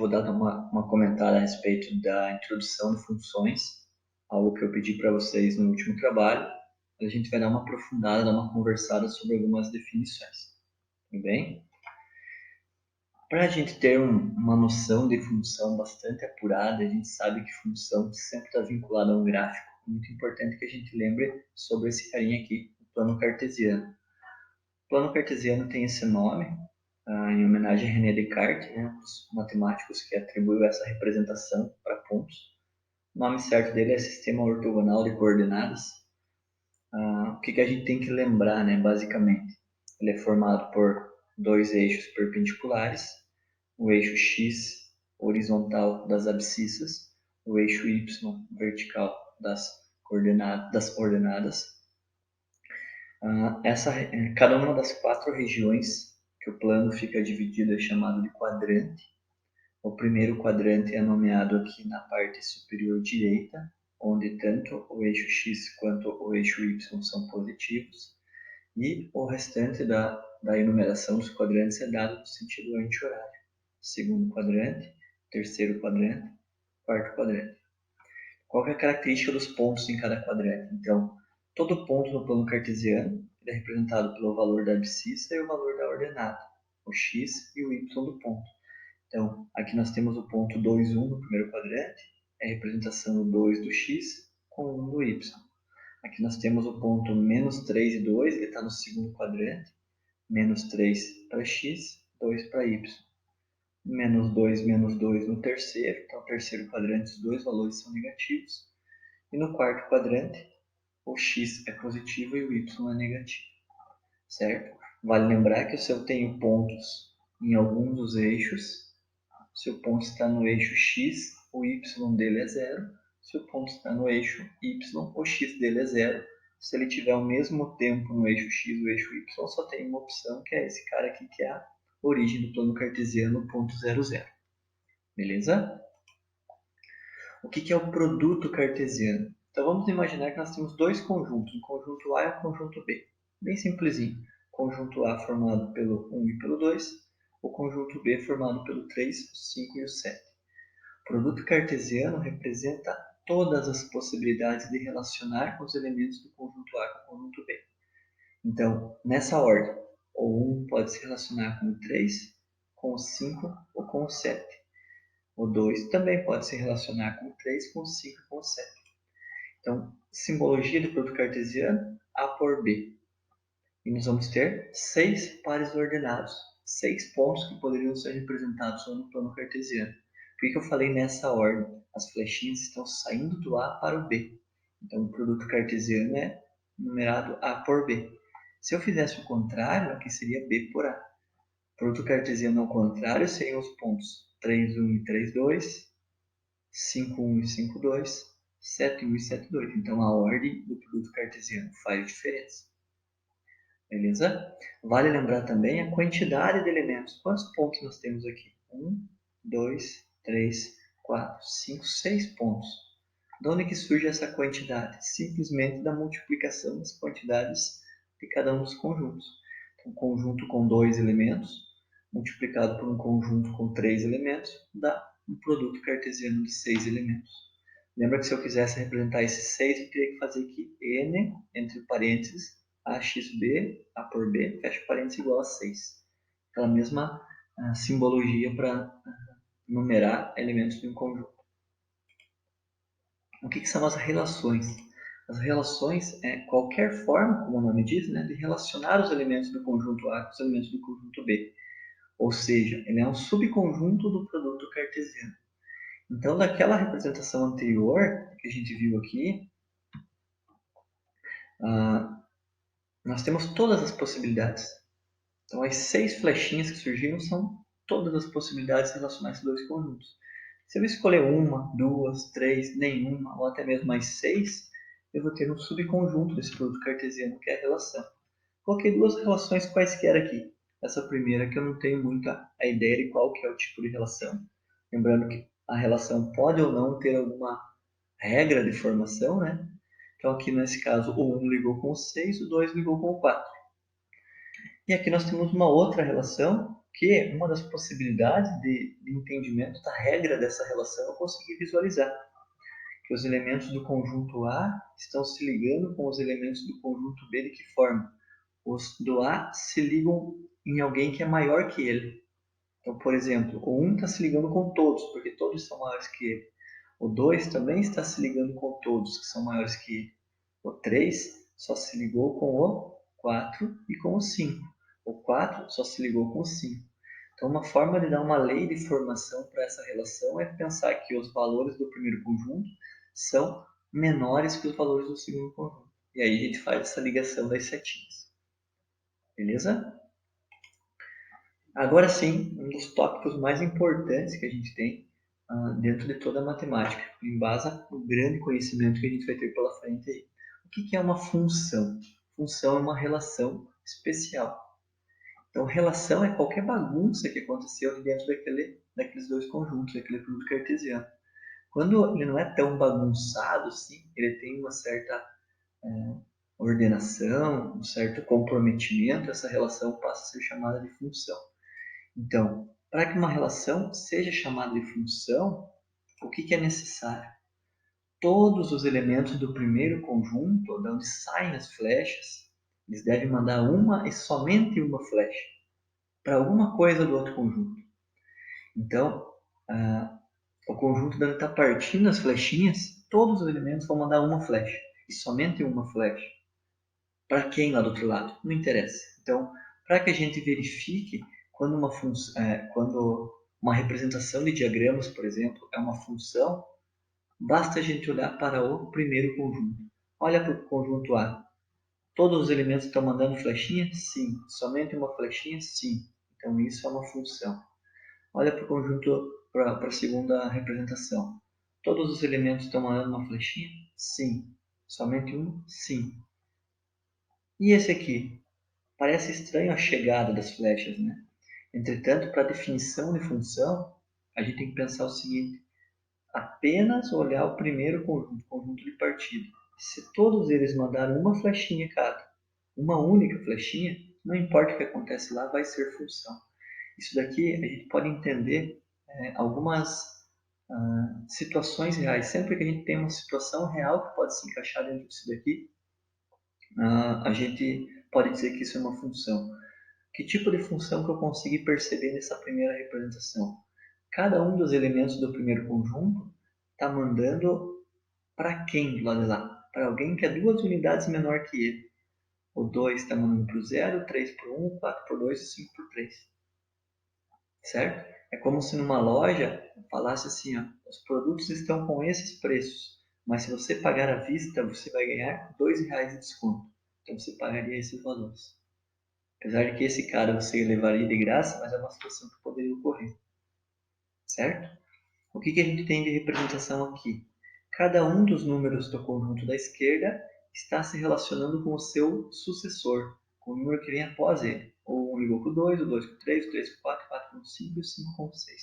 vou dar uma comentada a respeito da introdução de funções, algo que eu pedi para vocês no último trabalho. A gente vai dar uma aprofundada, dar uma conversada sobre algumas definições. Tudo bem? Para a gente ter uma noção de função bastante apurada, a gente sabe que função sempre está vinculada a um gráfico. É muito importante que a gente lembre sobre esse carinha aqui, o plano cartesiano. O plano cartesiano tem esse nome, em homenagem a René Descartes, né, um dos matemáticos que atribuiu essa representação para pontos. O nome certo dele é sistema ortogonal de coordenadas. O que a gente tem que lembrar, né, basicamente? Ele é formado por dois eixos perpendiculares, o eixo x horizontal das abscissas, o eixo y vertical das ordenadas. Cada uma das quatro regiões que o plano fica dividido é chamado de quadrante. O primeiro quadrante é nomeado aqui na parte superior direita, onde tanto o eixo x quanto o eixo y são positivos, e o restante da enumeração dos quadrantes é dado no sentido anti-horário. Segundo quadrante, terceiro quadrante, quarto quadrante. Qual é a característica dos pontos em cada quadrante? Então, todo ponto no plano cartesiano é representado pelo valor da abscissa e o valor da ordenada, o x e o y do ponto. Então, aqui nós temos o ponto 2, 1 no primeiro quadrante, é a representação do 2 do x com 1 do y. Aqui nós temos o ponto menos 3 e 2, ele está no segundo quadrante, menos 3 para x, 2 para y. Menos 2 no terceiro, então no terceiro quadrante os dois valores são negativos. E no quarto quadrante, o x é positivo e o y é negativo, certo? Vale lembrar que se eu tenho pontos em algum dos eixos, se o ponto está no eixo x, o y dele é zero. Se o ponto está no eixo y, o x dele é zero. Se ele tiver o mesmo tempo no eixo x e o eixo y, só tem uma opção, que é esse cara aqui, que é a origem do plano cartesiano, ponto 0, 0. Beleza? O que é o produto cartesiano? Então vamos imaginar que nós temos dois conjuntos, o conjunto A e o conjunto B. Bem simplesinho. O conjunto A formado pelo 1 e pelo 2, o conjunto B formado pelo 3, o 5 e o 7. O produto cartesiano representa todas as possibilidades de relacionar os elementos do conjunto A com o conjunto B. Então, nessa ordem, o 1 pode se relacionar com o 3, com o 5 ou com o 7. O 2 também pode se relacionar com o 3, com o 5 e com o 7. Então, simbologia do produto cartesiano, A por B. E nós vamos ter 6 pares ordenados, 6 pontos que poderiam ser representados no plano cartesiano. Por que eu falei nessa ordem? As flechinhas estão saindo do A para o B. Então, o produto cartesiano é numerado A por B. Se eu fizesse o contrário, aqui seria B por A. O produto cartesiano ao contrário seriam os pontos 3, 1 e 3, 2, 5, 1 e 5, 2, 7, 1 e 7, 2. Então, a ordem do produto cartesiano faz diferença. Beleza? Vale lembrar também a quantidade de elementos. Quantos pontos nós temos aqui? 1, 2, 3, 4, 5, 6 pontos. De onde que surge essa quantidade? Simplesmente da multiplicação das quantidades de cada um dos conjuntos. Então, um conjunto com 2 elementos, multiplicado por um conjunto com 3 elementos, dá um produto cartesiano de 6 elementos. Lembra que se eu quisesse representar esses 6, eu teria que fazer aqui n, entre parênteses, AXB, A por B, fecha parênteses igual a 6. Aquela mesma simbologia para numerar elementos de um conjunto. O que são as relações? As relações é qualquer forma, como o nome diz, né, de relacionar os elementos do conjunto A com os elementos do conjunto B. Ou seja, ele é um subconjunto do produto cartesiano. Então, daquela representação anterior que a gente viu aqui, nós temos todas as possibilidades. Então, as 6 flechinhas que surgiram são todas as possibilidades de relacionar esses dois conjuntos. Se eu escolher uma, duas, três, nenhuma, ou até mesmo mais 6, eu vou ter um subconjunto desse produto cartesiano, que é a relação. Coloquei duas relações quaisquer aqui. Essa primeira que eu não tenho muita ideia de qual que é o tipo de relação. Lembrando que a relação pode ou não ter alguma regra de formação, né? Então aqui nesse caso o 1 ligou com o 6, o 2 ligou com o 4. E aqui nós temos uma outra relação, porque uma das possibilidades de entendimento da regra dessa relação eu consegui visualizar. Que os elementos do conjunto A estão se ligando com os elementos do conjunto B de que forma? Os do A se ligam em alguém que é maior que ele. Então, por exemplo, o 1 está se ligando com todos, porque todos são maiores que ele. O 2 também está se ligando com todos, que são maiores que ele. O 3 só se ligou com o 4 e com o 5. O 4 só se ligou com o 5. Então, uma forma de dar uma lei de formação para essa relação é pensar que os valores do primeiro conjunto são menores que os valores do segundo conjunto. E aí a gente faz essa ligação das setinhas. Beleza? Agora sim, um dos tópicos mais importantes que a gente tem dentro de toda a matemática, embasa o grande conhecimento que a gente vai ter pela frente aí. O que é uma função? Função é uma relação especial. Então, relação é qualquer bagunça que aconteceu dentro daqueles dois conjuntos, daquele produto cartesiano. Quando ele não é tão bagunçado assim, ele tem uma certa ordenação, um certo comprometimento, essa relação passa a ser chamada de função. Então, para que uma relação seja chamada de função, o que é necessário? Todos os elementos do primeiro conjunto, de onde saem as flechas, eles devem mandar uma e somente uma flecha para alguma coisa do outro conjunto. Então, o conjunto deve estar partindo as flechinhas, todos os elementos vão mandar uma flecha, e somente uma flecha. Para quem lá do outro lado? Não interessa. Então, para que a gente verifique quando quando uma representação de diagramas, por exemplo, é uma função, basta a gente olhar para o primeiro conjunto. Olha para o conjunto A. Todos os elementos estão mandando flechinha? Sim. Somente uma flechinha? Sim. Então, isso é uma função. Olha para o conjunto, para a segunda representação. Todos os elementos estão mandando uma flechinha? Sim. Somente um? Sim. E esse aqui? Parece estranho a chegada das flechas, né? Entretanto, para a definição de função, a gente tem que pensar o seguinte: apenas olhar o primeiro conjunto, conjunto de partida. Se todos eles mandaram uma flechinha cada, uma única flechinha, não importa o que acontece lá, vai ser função. Isso daqui a gente pode entender algumas situações reais. Sempre que a gente tem uma situação real que pode se encaixar dentro disso daqui, a gente pode dizer que isso é uma função. Que tipo de função que eu consegui perceber nessa primeira representação? Cada um dos elementos do primeiro conjunto está mandando para quem do lado de lá? Para alguém que é 2 unidades menor que ele. O 2 está mandando para o 0, 3 para o 1, 4 para o 2 e 5 para o 3. Certo? É como se numa loja falasse assim, ó, os produtos estão com esses preços, mas se você pagar à vista, você vai ganhar R$ 2 de desconto. Então você pagaria esses valores. Apesar de que esse cara você levaria de graça, mas é uma situação que poderia ocorrer. Certo? O que a gente tem de representação aqui? Cada um dos números do conjunto da esquerda está se relacionando com o seu sucessor, com o número que vem após ele. O 1 ligou com o 2, o 2 com o 3, o 3 com o 4, o 4 com o 5 e o 5 com o 6.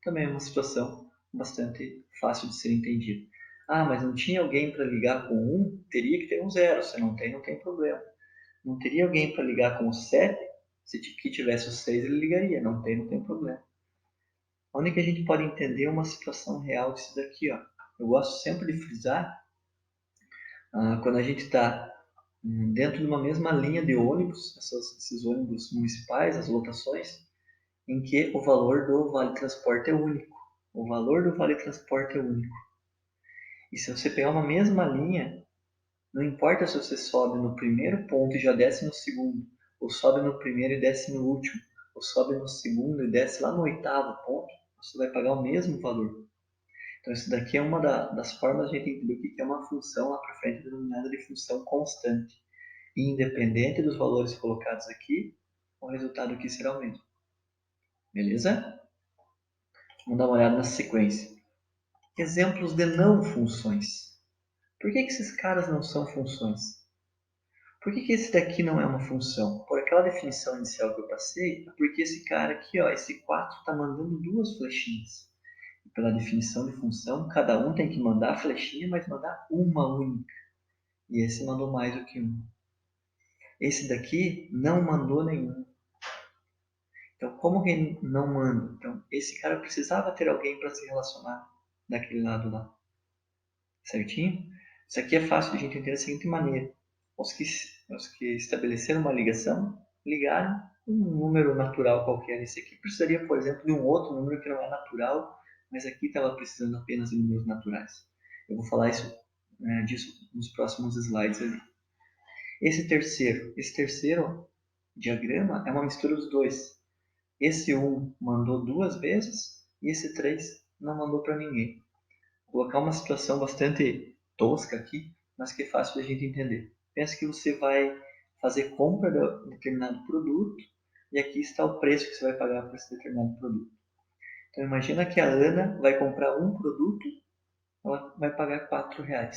Também é uma situação bastante fácil de ser entendida. Ah, mas não tinha alguém para ligar com o 1? Teria que ter um 0. Se não tem, não tem problema. Não teria alguém para ligar com o 7? Se que tivesse o 6, ele ligaria. Não tem, não tem problema. Onde que a gente pode entender uma situação real disso daqui? Ó? Eu gosto sempre de frisar quando a gente está dentro de uma mesma linha de ônibus, esses ônibus municipais, as lotações, em que o valor do vale transporte é único. O valor do vale transporte é único. E se você pegar uma mesma linha, não importa se você sobe no primeiro ponto e já desce no segundo, ou sobe no primeiro e desce no último, ou sobe no segundo e desce lá no oitavo ponto, você vai pagar o mesmo valor. Então, isso daqui é uma das formas de a gente entender o que é uma função lá para frente, denominada de função constante. E independente dos valores colocados aqui, o resultado aqui será o mesmo. Beleza? Vamos dar uma olhada na sequência. Exemplos de não funções. Por que esses caras não são funções? Por que esse daqui não é uma função? Por aquela definição inicial que eu passei, é porque esse cara aqui, ó, esse 4 está mandando 2 flechinhas. E pela definição de função, cada um tem que mandar a flechinha, mas mandar uma única. E esse mandou mais do que um. Esse daqui não mandou nenhum. Então, como que não manda? Então, esse cara precisava ter alguém para se relacionar daquele lado lá. Certinho? Isso aqui é fácil de a gente entender da seguinte maneira. Os que estabeleceram uma ligação, ligaram um número natural qualquer. Esse aqui precisaria, por exemplo, de um outro número que não é natural, mas aqui estava precisando apenas de números naturais. Eu vou falar disso nos próximos slides ali. Esse terceiro diagrama é uma mistura dos dois. Esse 1 mandou 2 vezes e esse 3 não mandou para ninguém. Vou colocar uma situação bastante tosca aqui, mas que é fácil da gente entender. Pensa que você vai fazer compra de um determinado produto e aqui está o preço que você vai pagar por esse determinado produto. Então imagina que a Ana vai comprar um produto, ela vai pagar R$4.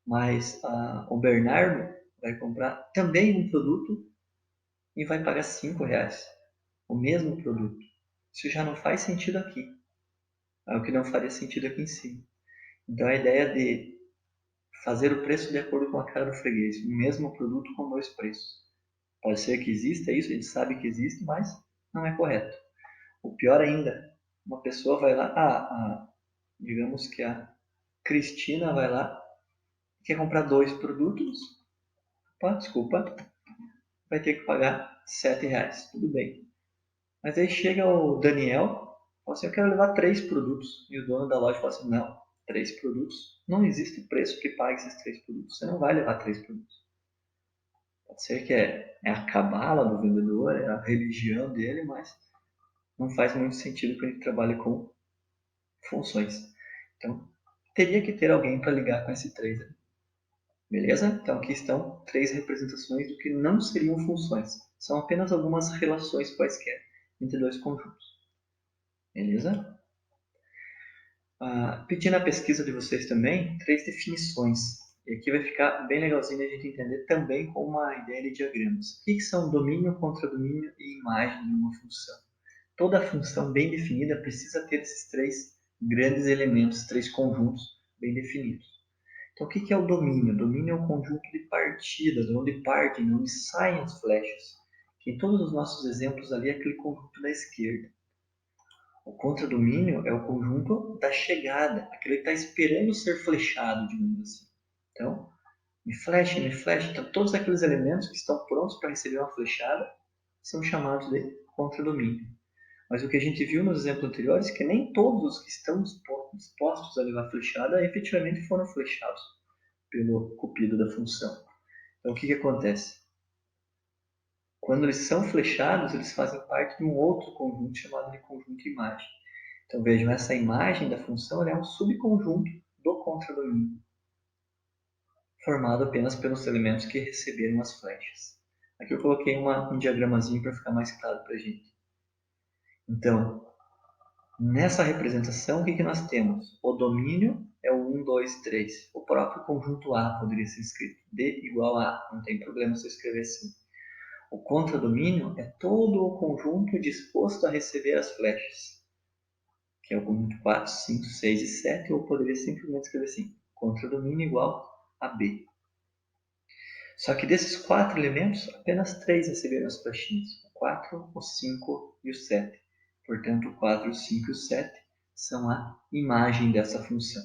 Mas o Bernardo vai comprar também um produto e vai pagar R$5. O mesmo produto. Isso já não faz sentido aqui. É o que não faria sentido aqui em cima. Então a ideia de fazer o preço de acordo com a cara do freguês, o mesmo produto com dois preços. Pode ser que exista isso, a gente sabe que existe, mas não é correto. O pior ainda, uma pessoa vai lá, digamos que a Cristina vai lá, quer comprar dois produtos, desculpa, vai ter que pagar R$7, tudo bem. Mas aí chega o Daniel, fala assim, eu quero levar 3 produtos. E o dono da loja fala assim, não, 3 produtos, não existe preço que pague esses 3 produtos. Você não vai levar 3 produtos. Pode ser que é a cabala do vendedor, é a religião dele, mas não faz muito sentido quando a gente trabalha com funções. Então, teria que ter alguém para ligar com esse 3 ali. Beleza? Então, aqui estão 3 representações do que não seriam funções. São apenas algumas relações quaisquer entre dois conjuntos. Beleza? Pedi na pesquisa de vocês também 3 definições. E aqui vai ficar bem legalzinho a gente entender também com uma ideia de diagramas. O que são domínio, contradomínio e imagem de uma função? Toda função bem definida precisa ter esses 3 grandes elementos, 3 conjuntos bem definidos. Então, o que é o domínio? O domínio é um conjunto de partida, de onde partem, de onde saem as flechas. Que em todos os nossos exemplos ali é aquele conjunto da esquerda. O contradomínio é o conjunto da chegada, aquele que está esperando ser flechado, digamos assim. Então, me flecha, me flecha. Então, todos aqueles elementos que estão prontos para receber uma flechada são chamados de contradomínio. Mas o que a gente viu nos exemplos anteriores é que nem todos os que estão dispostos a levar flechada efetivamente foram flechados pelo cupido da função. Então, o que acontece? Quando eles são flechados, eles fazem parte de um outro conjunto chamado de conjunto imagem. Então vejam, essa imagem da função é um subconjunto do contradomínio, formado apenas pelos elementos que receberam as flechas. Aqui eu coloquei um diagramazinho para ficar mais claro para a gente. Então, nessa representação, o que nós temos? O domínio é o 1, 2, 3. O próprio conjunto A poderia ser escrito D igual a A, não tem problema se eu escrever assim. O contradomínio é todo o conjunto disposto a receber as flechas, que é o conjunto 4, 5, 6 e 7, ou poderia simplesmente escrever assim, contradomínio igual a B. Só que desses 4 elementos, apenas 3 receberam as flechinhas, o 4, o 5 e o 7. Portanto, o 4, o 5 e o 7 são a imagem dessa função.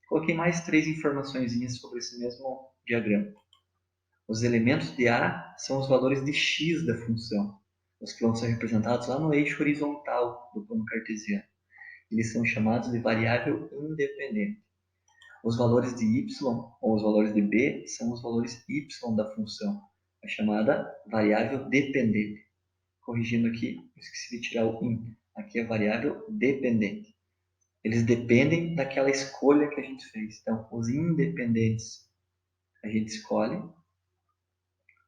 Coloquei mais 3 informações sobre esse mesmo diagrama. Os elementos de A são os valores de x da função, os que vão ser representados lá no eixo horizontal do plano cartesiano. Eles são chamados de variável independente. Os valores de y, ou os valores de b, são os valores y da função, a chamada variável dependente. Corrigindo aqui, esqueci de tirar o in. Aqui é a variável dependente. Eles dependem daquela escolha que a gente fez. Então, os independentes a gente escolhe,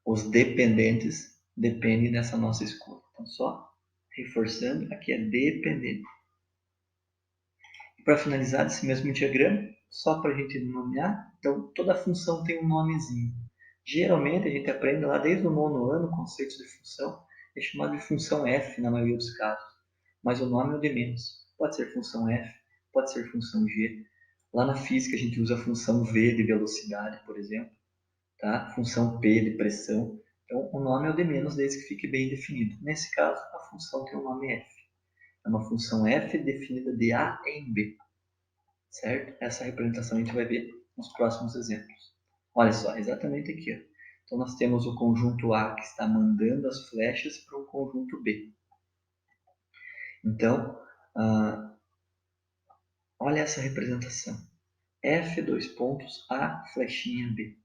os dependentes dependem dessa nossa escolha. Então, só reforçando, aqui é dependente. Para finalizar esse mesmo diagrama, só para a gente nomear, então toda função tem um nomezinho. Geralmente a gente aprende lá desde o 9º ano conceitos de função, é chamado de função f na maioria dos casos, mas o nome é o de menos. Pode ser função f, pode ser função g. Lá na física a gente usa a função v de velocidade, por exemplo, tá? Função p de pressão. Então, o nome é o d-, desde que fique bem definido. Nesse caso, a função tem o nome f. É uma função f definida de a em b. Certo? Essa representação a gente vai ver nos próximos exemplos. Olha só, exatamente aqui. Ó. Então, nós temos o conjunto A que está mandando as flechas para o conjunto B. Então, olha essa representação. F, dois pontos, A, flechinha B.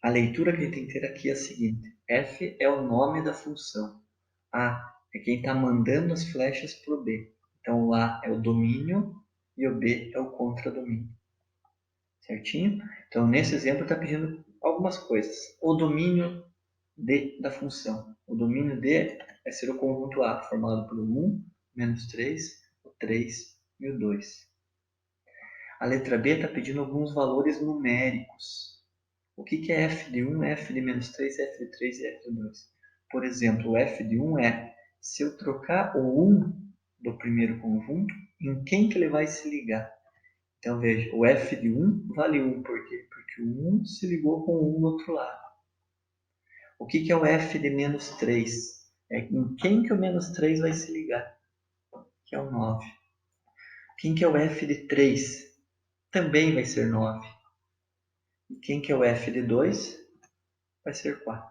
A leitura que a gente tem que ter aqui é a seguinte. F é o nome da função. A é quem está mandando as flechas para o B. Então, o A é o domínio e o B é o contradomínio. Certinho? Então, nesse exemplo, está pedindo algumas coisas. O domínio da função. O domínio D vai ser o conjunto A, formado por 1, menos 3, o 3 e o 2. A letra B está pedindo alguns valores numéricos. O que é f de 1, f de menos 3, f de 3 e f de 2? Por exemplo, o f de 1 é, se eu trocar o 1 do primeiro conjunto, em quem que ele vai se ligar? Então, veja, o f de 1 vale 1, por quê? Porque o 1 se ligou com o 1 do outro lado. O que é o f de menos 3? É em quem que o menos 3 vai se ligar? Que é o 9. Quem que é o f de 3? Também vai ser 9. E quem que é o f de 2? Vai ser 4.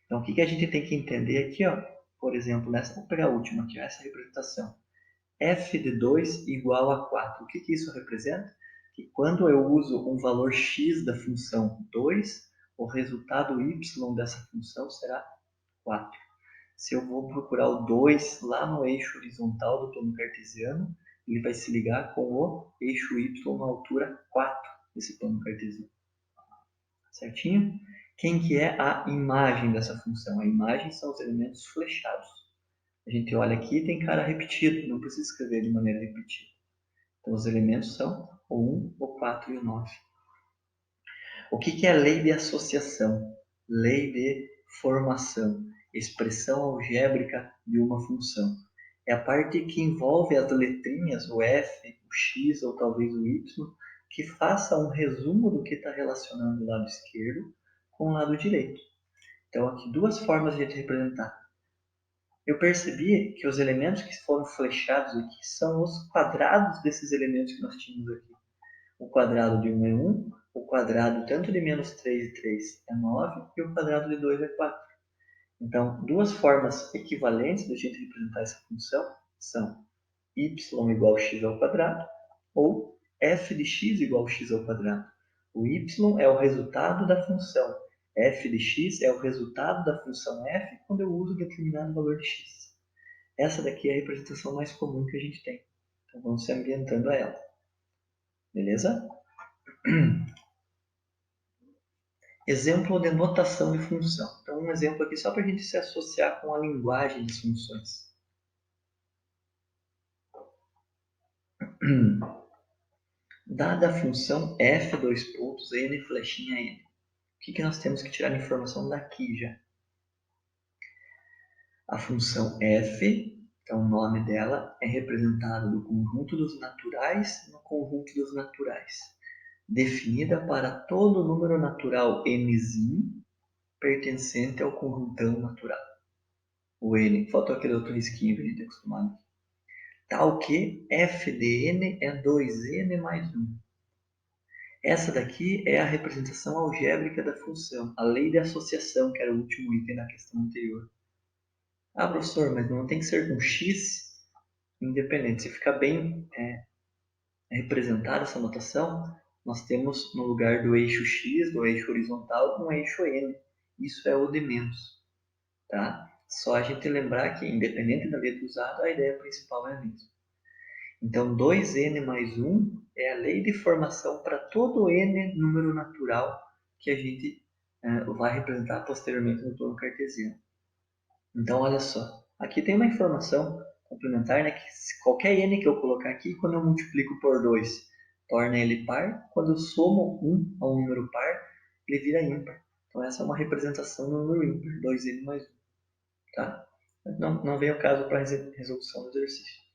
Então, o que a gente tem que entender aqui, ó? Por exemplo, vou pegar a última aqui, essa representação. f de 2 igual a 4. O que isso representa? Que quando eu uso um valor x da função 2, o resultado y dessa função será 4. Se eu vou procurar o 2 lá no eixo horizontal do plano cartesiano, ele vai se ligar com o eixo y na altura 4 desse plano cartesiano. Certinho? Quem que é a imagem dessa função? A imagem são os elementos flechados. A gente olha aqui e tem cara repetido, não precisa escrever de maneira repetida. Então, os elementos são o 1, o 4 e o 9. O que é a lei de associação? Lei de formação, expressão algébrica de uma função. É a parte que envolve as letrinhas, o f, o x ou talvez o y, que faça um resumo do que está relacionando o lado esquerdo com o lado direito. Então, aqui duas formas de a gente representar. Eu percebi que os elementos que foram flechados aqui são os quadrados desses elementos que nós tínhamos aqui. O quadrado de 1 é 1, o quadrado tanto de menos 3 e 3 é 9 e o quadrado de 2 é 4. Então, duas formas equivalentes de a gente representar essa função são y igual a x ao quadrado ou f de x igual a x ao quadrado. O y é o resultado da função. F de x é o resultado da função f quando eu uso determinado valor de x. Essa daqui é a representação mais comum que a gente tem. Então, vamos se ambientando a ela. Beleza? Exemplo de notação de função. Então, um exemplo aqui só para a gente se associar com a linguagem de funções. Dada a função f, dois pontos, n, flechinha, n. O que nós temos que tirar de informação daqui já? A função f, então o nome dela, é representada do conjunto dos naturais no conjunto dos naturais. Definida para todo número natural nzinho pertencente ao conjuntão natural. O n, faltou aquele outro risquinho que a gente é acostumado. Tal que f de n é 2n mais 1. Essa daqui é a representação algébrica da função, a lei de associação, que era o último item da questão anterior. Ah, professor, mas não tem que ser com x independente. Se ficar bem representada essa notação, nós temos no lugar do eixo x, do eixo horizontal, um eixo n. Isso é o de menos. Tá? Só a gente lembrar que, independente da letra usada, a ideia principal é a mesma. Então, 2n mais 1 é a lei de formação para todo n número natural que a gente vai representar posteriormente no plano cartesiano. Então, olha só. Aqui tem uma informação complementar, né, que qualquer n que eu colocar aqui, quando eu multiplico por 2, torna ele par. Quando eu somo 1 a um número par, ele vira ímpar. Então, essa é uma representação do número ímpar, 2n mais 1. Tá? Não vem o caso para a resolução do exercício.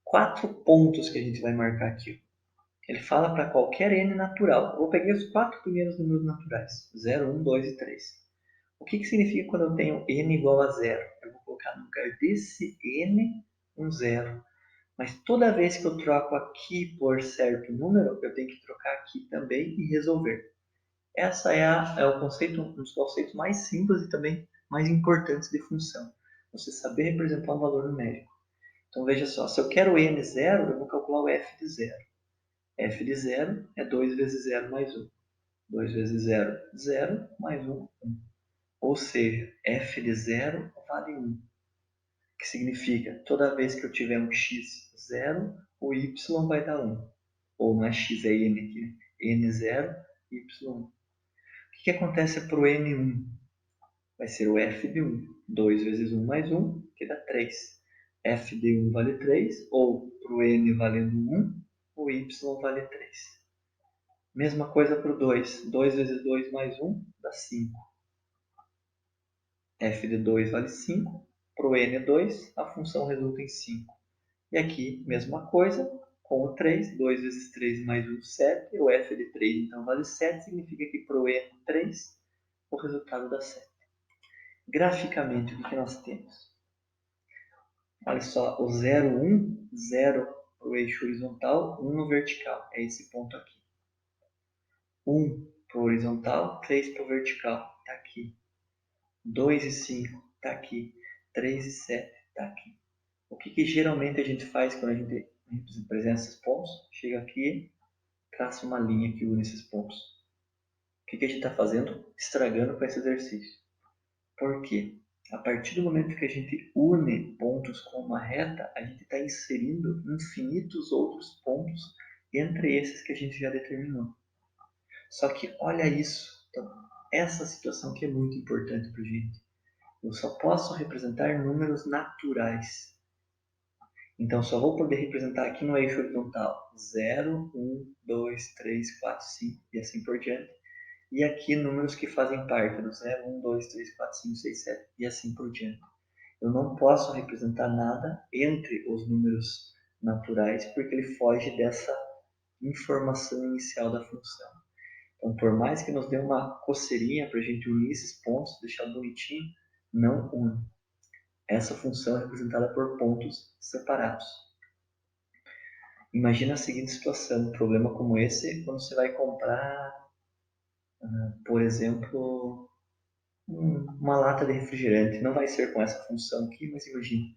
4 pontos que a gente vai marcar aqui. Ele fala para qualquer n natural. Eu peguei os 4 primeiros números naturais, 0, 1, 2 e 3. O que significa quando eu tenho n igual a 0? Eu vou colocar no lugar desse n um 0. Mas toda vez que eu troco aqui por certo número, eu tenho que trocar aqui também e resolver. Essa é o conceito, um dos conceitos mais simples e também mais importantes de função. Você saber representar um valor numérico. Então veja só, se eu quero n zero, eu vou calcular o f de zero. F de zero é 2 vezes 0 mais 1. 2 vezes 0, 0 mais 1, 1. Ou seja, f de zero vale 1. Que significa, toda vez que eu tiver um x 0, o y vai dar 1. Ou não é x, é n aqui. N0, y1. O que acontece para o N1? Vai ser o f de 1. 2 vezes 1 mais 1, que dá 3. F de 1 vale 3, ou para o N valendo 1, o Y vale 3. Mesma coisa para o 2. 2 vezes 2 mais 1 dá 5. F de 2 vale 5. Para o N 2, a função resulta em 5. E aqui, mesma coisa, com o 3. 2 vezes 3 mais 1, 7. O F de 3 então vale 7. Significa que para o N 3, o resultado dá 7. Graficamente, o que nós temos? Olha só, o 0, 1, 0 para o eixo horizontal, 1 no vertical. É esse ponto aqui. 1 para o horizontal, 3 para o vertical. Está aqui. 2 e 5. Está aqui. 3 e 7. Está aqui. O que geralmente a gente faz quando a gente representa esses pontos? Chega aqui, traça uma linha que une esses pontos. O que a gente está fazendo? Estragando com esse exercício. Por quê? A partir do momento que a gente une pontos com uma reta, a gente está inserindo infinitos outros pontos entre esses que a gente já determinou. Só que olha isso. Então, essa situação que é muito importante para a gente. Eu só posso representar números naturais. Então, só vou poder representar aqui no eixo horizontal 0, 1, 2, 3, 4, 5 e assim por diante. E aqui números que fazem parte do 0, 1, 2, 3, 4, 5, 6, 7 e assim por diante. Eu não posso representar nada entre os números naturais porque ele foge dessa informação inicial da função. Então, por mais que nos dê uma coceirinha para a gente unir esses pontos, deixar bonitinho, não une. Essa função é representada por pontos separados. Imagina a seguinte situação, um problema como esse, quando você vai comprar, por exemplo, uma lata de refrigerante. Não vai ser com essa função aqui, mas imagine,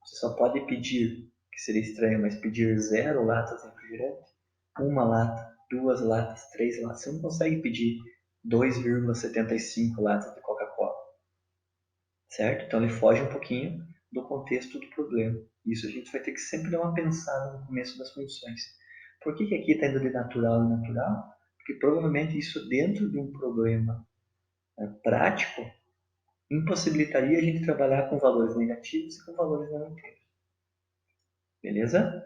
você só pode pedir, que seria estranho, mas pedir 0 latas de refrigerante, uma lata, 2 latas, 3 latas. Você não consegue pedir 2,75 latas de Coca-Cola, certo? Então ele foge um pouquinho do contexto do problema. Isso a gente vai ter que sempre dar uma pensada no começo das funções. Por que aqui está indo de natural em natural? Porque provavelmente isso dentro de um problema prático impossibilitaria a gente trabalhar com valores negativos e com valores não inteiros. Beleza?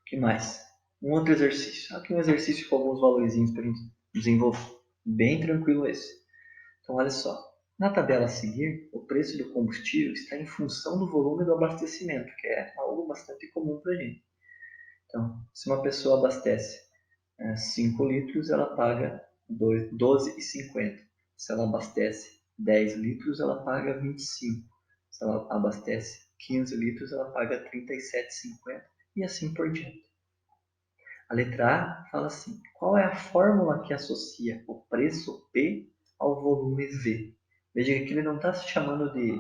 O que mais? Um outro exercício. Aqui um exercício com alguns valorzinhos para a gente desenvolver. Bem tranquilo esse. Então, olha só. Na tabela a seguir, o preço do combustível está em função do volume do abastecimento, que é algo bastante comum para a gente. Então, se uma pessoa abastece 5 litros, ela paga 12,50. Se ela abastece 10 litros, ela paga 25. Se ela abastece 15 litros, ela paga 37,50 e assim por diante. A letra A fala assim: qual é a fórmula que associa o preço P ao volume V? Veja que aqui ele não está se chamando de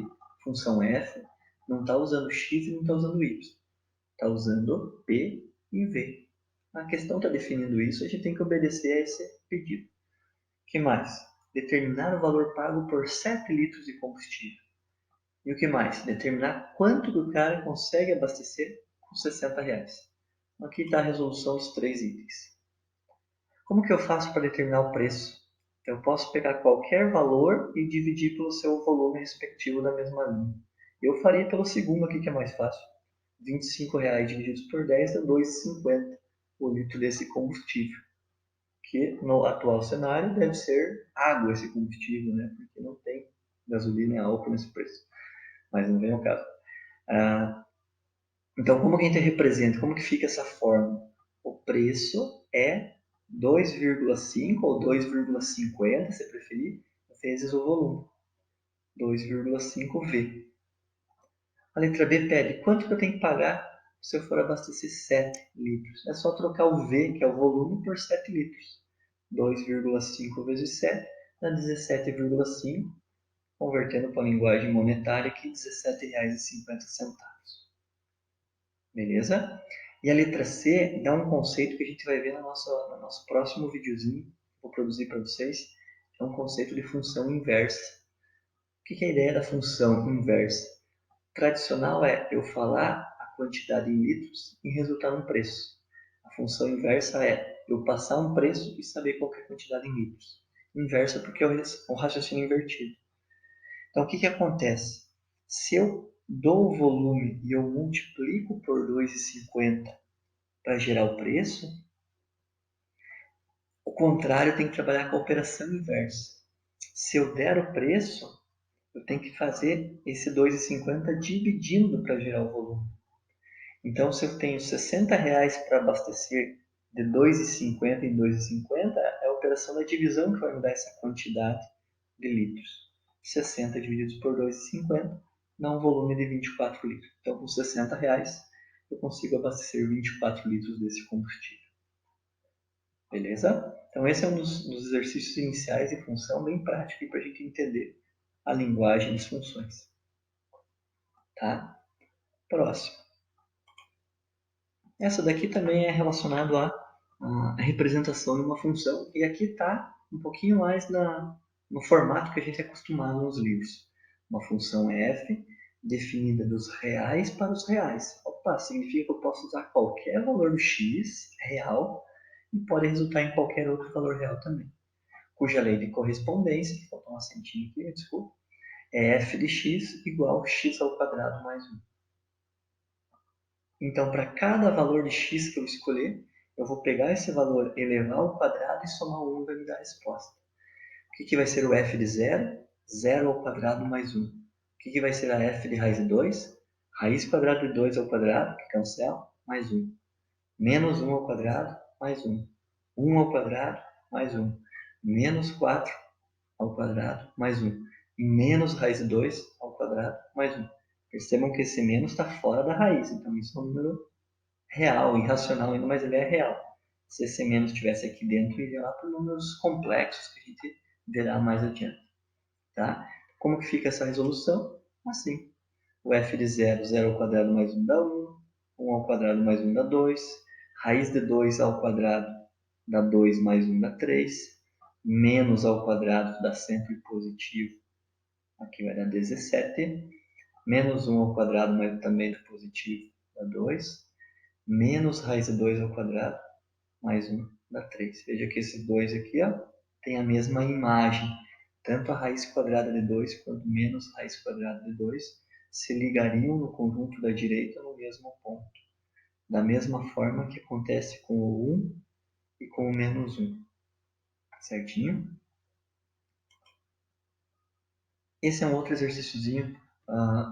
função F, não está usando X e não está usando Y. Está usando P e V. A questão está definindo isso, a gente tem que obedecer a esse pedido. O que mais? Determinar o valor pago por 7 litros de combustível. E o que mais? Determinar quanto que o cara consegue abastecer com 60 reais. Aqui está a resolução dos 3 itens. Como que eu faço para determinar o preço? Eu posso pegar qualquer valor e dividir pelo seu volume respectivo da mesma linha. Eu faria pelo segundo aqui, que é mais fácil. R$ 25 divididos por 10 dá 2,50 o litro desse combustível. Que no atual cenário deve ser água esse combustível, né? Porque não tem gasolina e álcool nesse preço. Mas não vem ao caso. Então, como que a gente representa? Como que fica essa fórmula? o preço é 2,5 ou 2,50, se preferir, vezes o volume, 2,5V. A letra B pede quanto que eu tenho que pagar se eu for abastecer 7 litros. É só trocar o V, que é o volume, por 7 litros. 2,5 vezes 7 dá 17,5, convertendo para a linguagem monetária aqui, R$ 17,50. Beleza? E a letra C dá um conceito que a gente vai ver no nosso próximo videozinho que vou produzir para vocês. É um conceito de função inversa. O que é a ideia da função inversa? Tradicional é eu falar a quantidade em litros e resultar num preço. A função inversa é eu passar um preço e saber qual é a quantidade em litros. Inversa porque é o raciocínio invertido. Então, o que acontece? Se eu dou o volume e eu multiplico por 2,50 para gerar o preço, o contrário tem que trabalhar com a operação inversa. Se eu der o preço, eu tenho que fazer esse 2,50 dividindo para gerar o volume. Então, se eu tenho R$60 para abastecer de 2,50 em 2,50, é a operação da divisão que vai me dar essa quantidade de litros. 60 divididos por 2,50 dá um volume de 24 litros. Então, com R$60 eu consigo abastecer 24 litros desse combustível. Beleza? Então, esse é um dos exercícios iniciais de função bem prático para a gente entender a linguagem das funções. Tá? Próximo. Essa daqui também é relacionado à representação de uma função, e aqui está um pouquinho mais no formato que a gente é acostumado nos livros. Uma função f definida dos reais para os reais. Opa, significa que eu posso usar qualquer valor do x real e pode resultar em qualquer outro valor real também. Cuja lei de correspondência, faltou um acentinho aqui, desculpa, é f de x igual a x ao quadrado mais 1. Então, para cada valor de x que eu escolher, eu vou pegar esse valor, elevar ao quadrado e somar 1 e vai me dar a resposta. O que vai ser o f de 0? 0 ao quadrado mais 1. O que vai ser a f de raiz de 2? Raiz quadrada de 2 ao quadrado, que cancela, mais 1. Menos 1 ao quadrado, mais 1. 1 ao quadrado, mais 1. Menos 4 ao quadrado, mais 1. E menos raiz de 2 ao quadrado, mais 1. Percebam que esse menos está fora da raiz, então isso é um número real, irracional ainda, mas ele é real. Se esse menos estivesse aqui dentro, iria lá para números complexos que a gente verá mais adiante. Tá? Como que fica essa resolução? Assim. O f de 0, 0 ao quadrado mais 1 dá 1. 1 ao quadrado mais 1 dá 2. Raiz de 2 ao quadrado dá 2 mais 1 dá 3. Menos ao quadrado dá sempre positivo. Aqui vai dar 17. Menos 1 ao quadrado, mas também do positivo, dá 2. Menos raiz de 2 ao quadrado, mais 1 dá 3. Veja que esses dois aqui tem a mesma imagem. Tanto a raiz quadrada de 2 quanto menos raiz quadrada de 2 se ligariam no conjunto da direita no mesmo ponto. Da mesma forma que acontece com o 1 e com o menos 1. Certinho? Esse é um outro exercíciozinho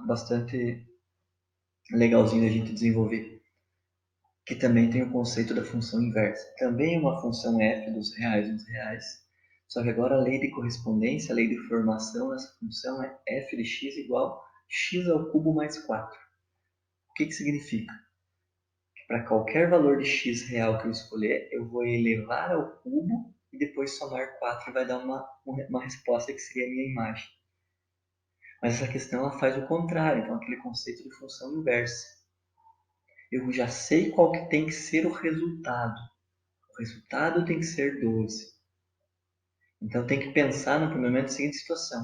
bastante legalzinho da gente desenvolver, que também tem o conceito da função inversa. Também uma função f dos reais nos reais, só que agora a lei de correspondência, a lei de formação dessa função é f de x igual a x ao cubo mais 4. O que significa? Que para qualquer valor de x real que eu escolher, eu vou elevar ao cubo e depois somar 4 e vai dar uma resposta que seria a minha imagem. Mas essa questão ela faz o contrário, então aquele conceito de função inversa. Eu já sei qual que tem que ser o resultado. O resultado tem que ser 12. Então tem que pensar no primeiro momento na seguinte situação.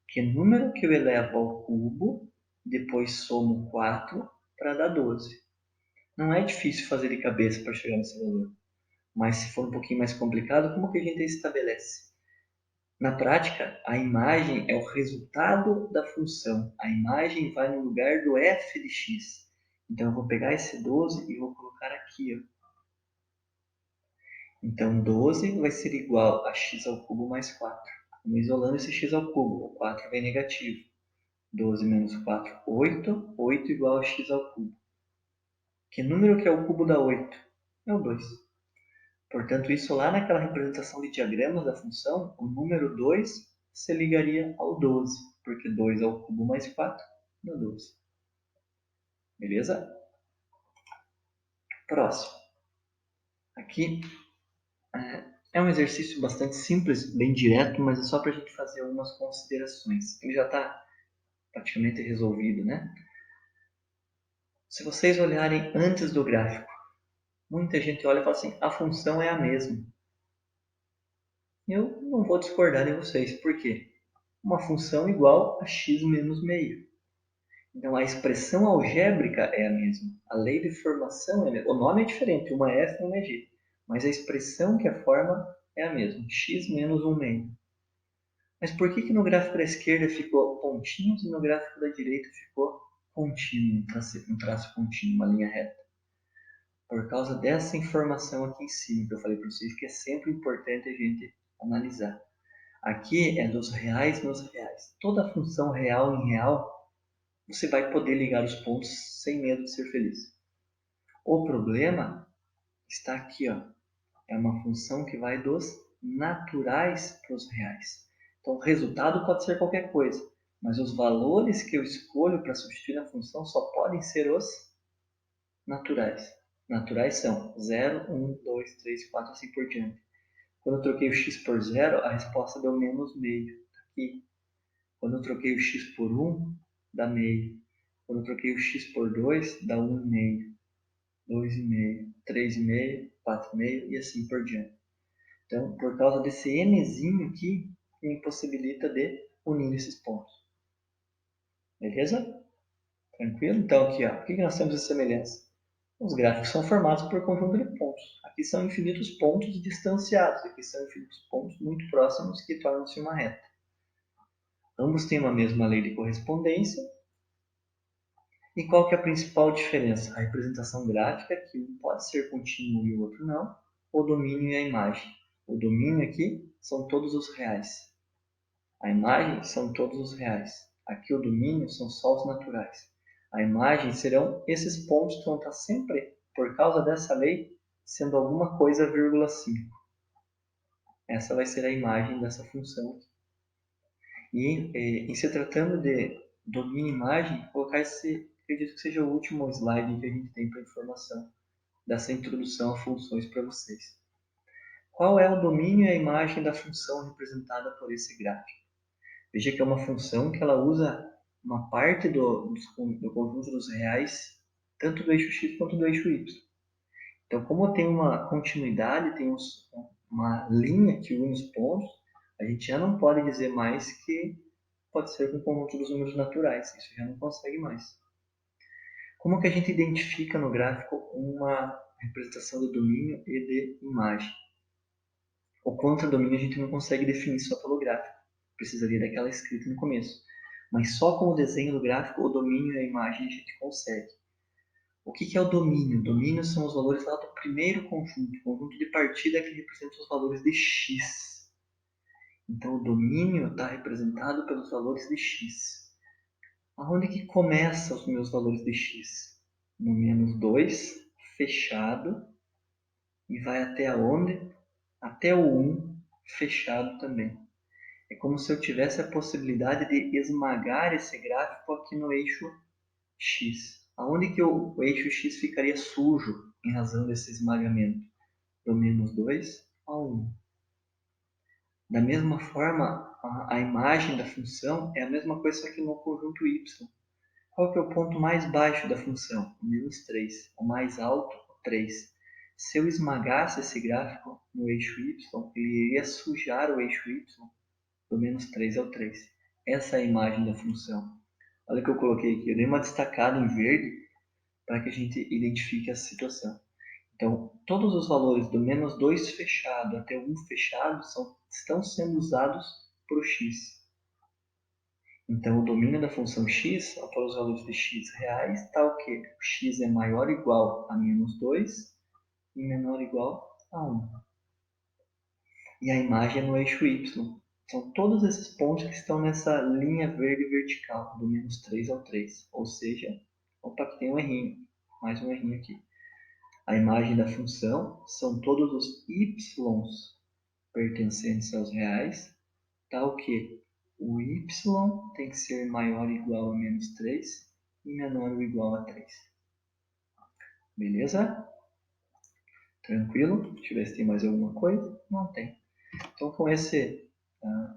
Que número que eu elevo ao cubo, depois somo 4 para dar 12. Não é difícil fazer de cabeça para chegar nesse valor. Mas se for um pouquinho mais complicado, como que a gente estabelece? Na prática, a imagem é o resultado da função. A imagem vai no lugar do f de x. Então eu vou pegar esse 12 e vou colocar aqui. Então 12 vai ser igual a x ao cubo mais 4. Vamos isolando esse x ao cubo. O 4 vem negativo. 12 menos 4, 8. 8 igual a x ao cubo. Que número que é o cubo da 8? é o 2. Portanto, isso lá naquela representação de diagramas da função, o número 2 se ligaria ao 12, porque 2 ao cubo mais 4 dá 12. Beleza? Próximo. Aqui é um exercício bastante simples, bem direto, mas é só para a gente fazer algumas considerações. Ele já está praticamente resolvido, né? Se vocês olharem antes do gráfico, muita gente olha e fala assim, a função é a mesma. Eu não vou discordar de vocês. Por quê? Uma função igual a x menos meio. Então, a expressão algébrica é a mesma. A lei de formação é a mesma. O nome é diferente, uma é F e uma é G. Mas a expressão que a forma é a mesma, x menos 1 meio. Mas por que no gráfico da esquerda ficou pontinhos e no gráfico da direita ficou contínuo, um traço contínuo, uma linha reta? Por causa dessa informação aqui em cima, que eu falei para vocês que é sempre importante a gente analisar. Aqui é dos reais nos reais. Toda função real em real, você vai poder ligar os pontos sem medo de ser feliz. O problema está aqui, ó. É uma função que vai dos naturais para os reais. Então, o resultado pode ser qualquer coisa, mas os valores que eu escolho para substituir na função só podem ser os naturais. Naturais são 0, 1, 2, 3, 4, assim por diante. Quando eu troquei o x por 0, a resposta deu menos meio. Aqui. Quando eu troquei o x por 1, dá meio. Quando eu troquei o x por 2, dá 1,5, 2,5, 3,5, 4,5 e assim por diante. Então, por causa desse nzinho aqui, me impossibilita de unir esses pontos. Beleza? Tranquilo? Então, aqui, ó, o que nós temos de semelhança? Os gráficos são formados por conjunto de pontos. Aqui são infinitos pontos distanciados. Aqui são infinitos pontos muito próximos que tornam-se uma reta. Ambos têm uma mesma lei de correspondência. E qual que é a principal diferença? A representação gráfica, que um pode ser contínuo e o outro não. O domínio e a imagem. O domínio aqui são todos os reais. A imagem são todos os reais. Aqui o domínio são só os naturais. A imagem serão esses pontos que vão estar sempre, por causa dessa lei, sendo alguma coisa, vírgula 5. Essa vai ser a imagem dessa função. E em se tratando de domínio e imagem, colocar esse, acredito que seja o último slide que a gente tem para informação dessa introdução a funções para vocês. Qual é o domínio e a imagem da função representada por esse gráfico? Veja que é uma função que ela usa uma parte do conjunto dos reais, tanto do eixo x quanto do eixo y. Então, como tem uma continuidade, tem uma linha que une os pontos, a gente já não pode dizer mais que pode ser com o conjunto dos números naturais. Isso já não consegue mais. Como que a gente identifica no gráfico uma representação do domínio e de imagem? O contradomínio a gente não consegue definir só pelo gráfico. Precisaria daquela escrita no começo. Mas só com o desenho do gráfico, o domínio e a imagem a gente consegue. O que é o domínio? O domínio são os valores lá do primeiro conjunto. O conjunto de partida que representa os valores de x. Então, o domínio está representado pelos valores de x. Aonde que começam os meus valores de x? No menos 2, fechado. E vai até aonde? Até o 1, fechado também. É como se eu tivesse a possibilidade de esmagar esse gráfico aqui no eixo x. Aonde que o eixo x ficaria sujo em razão desse esmagamento? Do menos 2 ao 1. Da mesma forma, a imagem da função é a mesma coisa aqui no conjunto y. Qual que é o ponto mais baixo da função? O menos 3. O mais alto, o 3. Se eu esmagasse esse gráfico no eixo y, ele iria sujar o eixo y do menos 3 ao 3. Essa é a imagem da função. Olha o que eu coloquei aqui. Eu dei uma destacada em verde para que a gente identifique essa situação. Então, todos os valores do menos 2 fechado até o 1 fechado estão sendo usados para o x. Então, o domínio da função x, para os valores de x reais, está o quê? O x é maior ou igual a menos 2 e menor ou igual a 1. E a imagem é no eixo y. São todos esses pontos que estão nessa linha verde vertical, do menos 3 ao 3. Ou seja, opa, aqui tem um errinho. Mais um errinho aqui. A imagem da função são todos os y's pertencentes aos reais, tal que o y tem que ser maior ou igual a menos 3 e menor ou igual a 3. Beleza? Tranquilo? Deixa eu ver se tem mais alguma coisa. Não tem. Então, com esse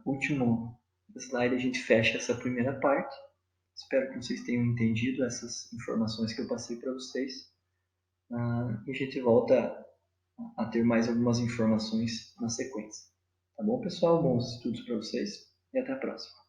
último slide, a gente fecha essa primeira parte. Espero que vocês tenham entendido essas informações que eu passei para vocês. E a gente volta a ter mais algumas informações na sequência. Tá bom, pessoal? Bons estudos para vocês e até a próxima.